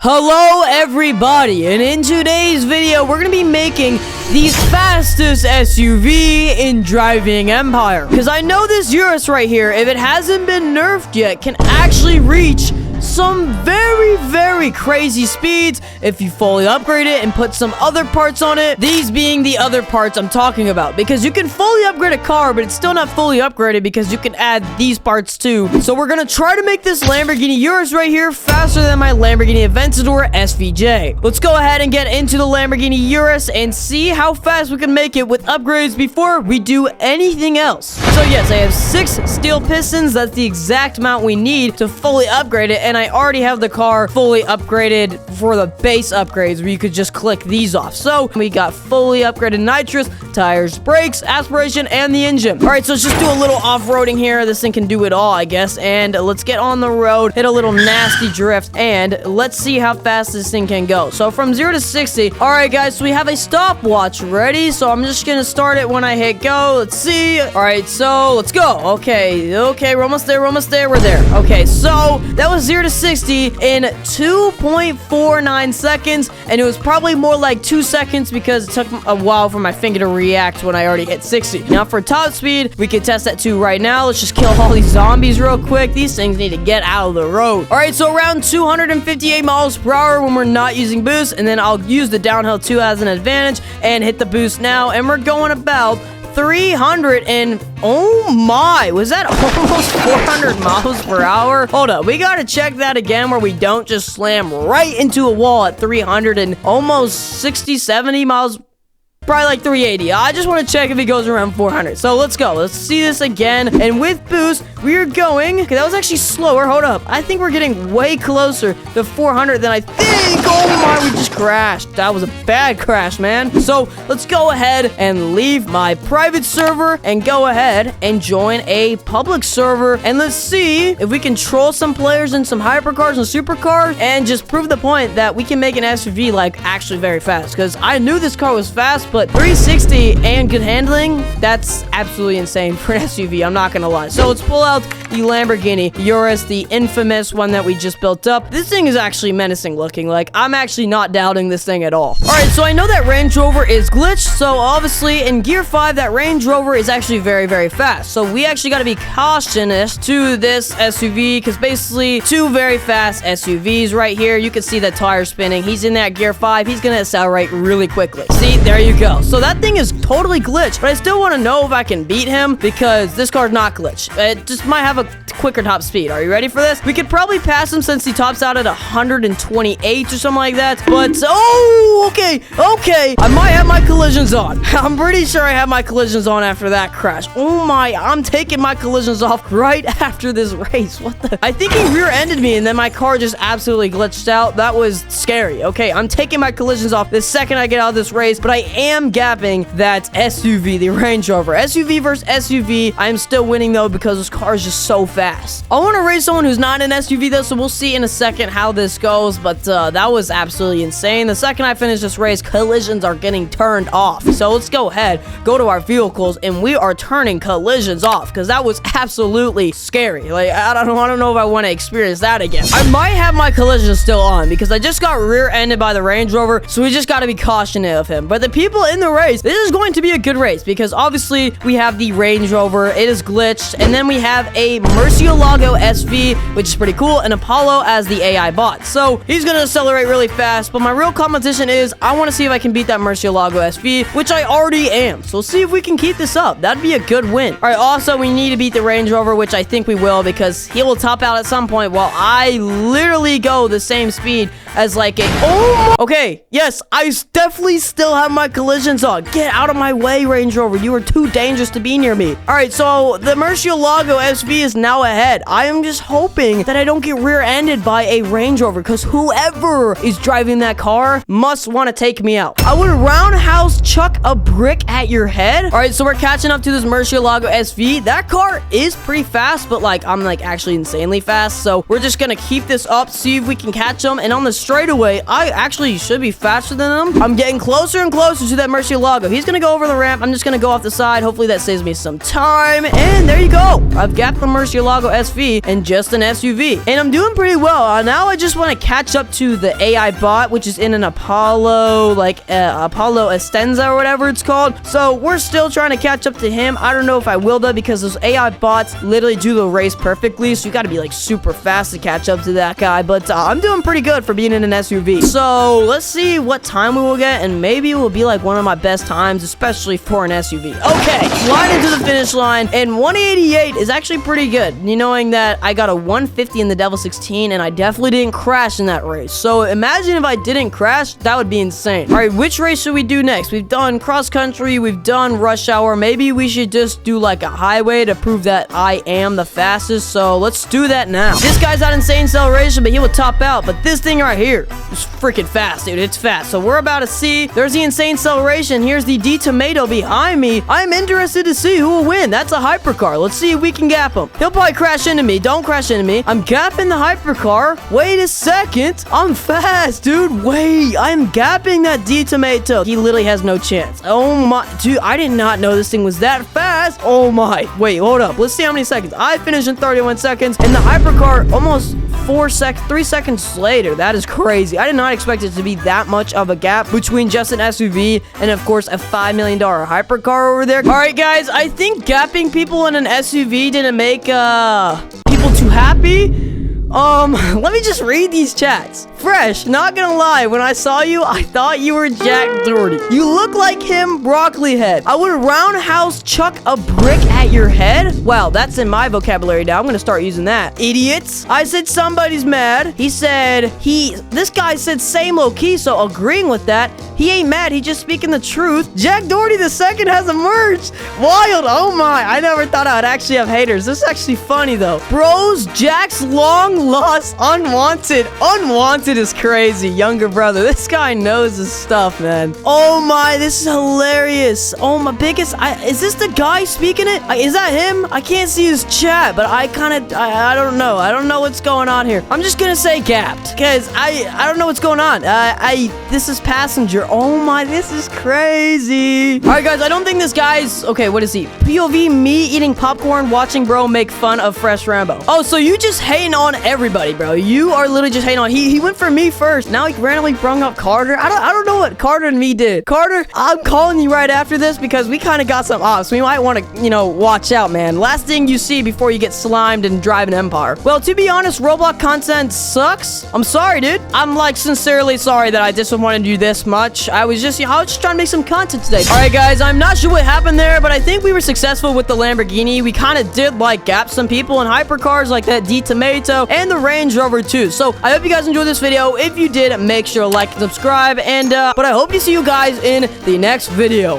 Hello everybody, and in today's video we're gonna be making the fastest SUV in Driving Empire, because I know this Urus right here, if it hasn't been nerfed yet, can actually reach some very crazy speeds if you fully upgrade it and put some other parts on it. These being the other parts I'm talking about, because you can fully upgrade a car, but it's still not fully upgraded because you can add these parts too. So we're gonna try to make this Lamborghini Urus right here faster than my Lamborghini Aventador SVJ. Let's go ahead and get into the Lamborghini Urus and see how fast we can make it with upgrades before we do anything else. So yes, I have 6 steel pistons. That's the exact amount we need to fully upgrade it, and I already have the car fully upgraded for the base upgrades where you could just click these off. So we got fully upgraded nitrous, tires, brakes, aspiration, and the engine. All right, so let's just do a little off-roading here. This thing can do it all, I guess. And let's get on the road, hit a little nasty drift, and let's see how fast this thing can go. So from 0 to 60. All right, guys, so we have a stopwatch ready. So I'm just gonna start it when I hit go. Let's see. All right, so let's go. Okay, we're almost there, we're there. Okay, so that was 0 to 60 in 2.49 seconds, and it was probably more like 2 seconds because it took a while for my finger to react when I already hit 60. Now for top speed, we can test that too right now. Let's just kill all these zombies real quick. These things need to get out of the road. All right, so around 258 miles per hour when we're not using boost, and then I'll use the downhill too as an advantage and hit the boost now, and we're going about 300 and oh my, was that almost 400 miles per hour? Hold up, we gotta check that again where we don't just slam right into a wall at 300 and almost 60-70 miles. Probably like 380. I just want to check if he goes around 400. So let's go. Let's see this again. And with boost, we're going. Okay, that was actually slower. Hold up. I think we're getting way closer to 400 than I think. Oh my, we just crashed. That was a bad crash, man. So let's go ahead and leave my private server and go ahead and join a public server. And let's see if we can troll some players in some hypercars and supercars and just prove the point that we can make an SUV like actually very fast. Because I knew this car was fast, but 360 and good handling, that's absolutely insane for an SUV, I'm not gonna lie. So let's pull out the Lamborghini Urus, the infamous one that we just built up. This thing is actually menacing looking. Like, I'm actually not doubting this thing at all. All right, so I know that Range Rover is glitched, so obviously in Gear 5, that Range Rover is actually very fast. So we actually gotta be cautious to this SUV, because basically 2 very fast SUVs right here. You can see the tire spinning. He's in that Gear 5. He's gonna accelerate really quickly. See, there you go. So that thing is totally glitched, but I still want to know if I can beat him because this car's not glitched. It just might have a quicker top speed. Are you ready for this? We could probably pass him since he tops out at 128 or something like that, but oh, okay, I might have my collisions on. I'm pretty sure I have my collisions on after that crash. Oh my, I'm taking my collisions off right after this race. What the? I think he rear-ended me and then my car just absolutely glitched out. That was scary. Okay, I'm taking my collisions off the second I get out of this race, but I am gapping that SUV, the Range Rover. SUV versus SUV. I am still winning though because this car is just so fast. I want to race someone who's not an SUV though, so we'll see in a second how this goes, but that was absolutely insane. The second I finish this race, collisions are getting turned off. So let's go ahead, go to our vehicles, and we are turning collisions off because that was absolutely scary. Like, I don't know if I want to experience that again. I might have my collisions still on because I just got rear-ended by the Range Rover, so we just got to be cautious of him. But the people in the race, this is going to be a good race because obviously we have the Range Rover, it is glitched, and then we have a Murcielago SV, which is pretty cool, and Apollo as the AI bot. So he's gonna accelerate really fast, but my real competition is I want to see if I can beat that Murcielago SV, which I already am. So see if we can keep this up. That'd be a good win. All right, also we need to beat the Range Rover, which I think we will because he will top out at some point while I literally go the same speed as like a okay, yes, I definitely still have my collisions on. Get out of my way, Range Rover. You are too dangerous to be near me. All right, so the Murcielago SV is now ahead. I am just hoping that I don't get rear-ended by a Range Rover because whoever is driving that car must want to take me out. I would roundhouse chuck a brick at your head. All right, so we're catching up to this Murcielago SV. That car is pretty fast, but like I'm like actually insanely fast. So we're just gonna keep this up, see if we can catch him. And on the straightaway, I actually should be faster than him. I'm getting closer and closer to that Murcielago. He's gonna go over the ramp. I'm just gonna go off the side. Hopefully that saves me some time. And there you go. I've gapped the Murcielago Murcielago SV and just an SUV. And I'm doing pretty well. Now I just want to catch up to the AI bot, which is in an Apollo, like Apollo Estenza or whatever it's called. So we're still trying to catch up to him. I don't know if I will though, because those AI bots literally do the race perfectly. So you got to be like super fast to catch up to that guy. But I'm doing pretty good for being in an SUV. So let's see what time we will get, and maybe it will be like one of my best times, especially for an SUV. Okay, slide into the finish line, and 188 is actually pretty good. You knowing that I got a 150 in the Devil 16, and I definitely didn't crash in that race. So imagine if I didn't crash, that would be insane. All right, which race should we do next? We've done cross country, we've done rush hour. Maybe we should just do like a highway to prove that I am the fastest. So let's do that now. This guy's at insane acceleration, but he will top out. But this thing right here is freaking fast, dude. It's fast. So we're about to see. There's the insane acceleration. Here's the D Tomato behind me. I'm interested to see who will win. That's a hypercar. Let's see if we can gap him. He'll probably crash into me. Don't crash into me. I'm gapping the hypercar. Wait a second. I'm fast, dude. Wait. I'm gapping that D Tomato. He literally has no chance. Oh my. Dude, I did not know this thing was that fast. Oh my. Wait, hold up. Let's see how many seconds. I finished in 31 seconds, and the hypercar almost 3 seconds later. That is crazy. I did not expect it to be that much of a gap between just an SUV and, of course, a $5 million hypercar over there. All right, guys, I think gapping people in an SUV didn't make people too happy. Let me just read these chats. Fresh, not gonna lie, when I saw you, I thought you were Jack Doherty. You look like him, broccoli head. I would roundhouse chuck a brick at your head. Well, that's in my vocabulary now. I'm gonna start using that. Idiots. I said somebody's mad. He said, this guy said same low key, so agreeing with that. He ain't mad, he just speaking the truth. Jack Doherty the second has emerged. Wild, oh my. I never thought I would actually have haters. This is actually funny though. Bros, Jack's long lost unwanted. Unwanted is crazy. Younger brother. This guy knows his stuff, man. Oh my, this is hilarious. Oh my, biggest. Is this the guy speaking it? Is that him? I can't see his chat, but I don't know. I don't know what's going on here. I'm just gonna say gapped, because I don't know what's going on. This is passenger. Oh my, this is crazy. All right, guys, I don't think this guy's okay. What is he? POV me eating popcorn, watching bro make fun of FreshRambo. Oh, so you just hating on everybody, bro. You are literally just hating on. He went for me first. Now he randomly brung up Carter. I don't know what Carter and me did. Carter, I'm calling you right after this because we kind of got some off, so we might want to, watch out, man. Last thing you see before you get slimed and drive an Empire. Well, to be honest, Roblox content sucks. I'm sorry, dude. I'm like sincerely sorry that I just wanted to do this much. I was just trying to make some content today. All right, guys, I'm not sure what happened there, but I think we were successful with the Lamborghini. We kind of did like gap some people in hypercars like that D Tomato and the Range Rover too. So I hope you guys enjoyed this video. If you did, make sure to like and subscribe, and but I hope to see you guys in the next video.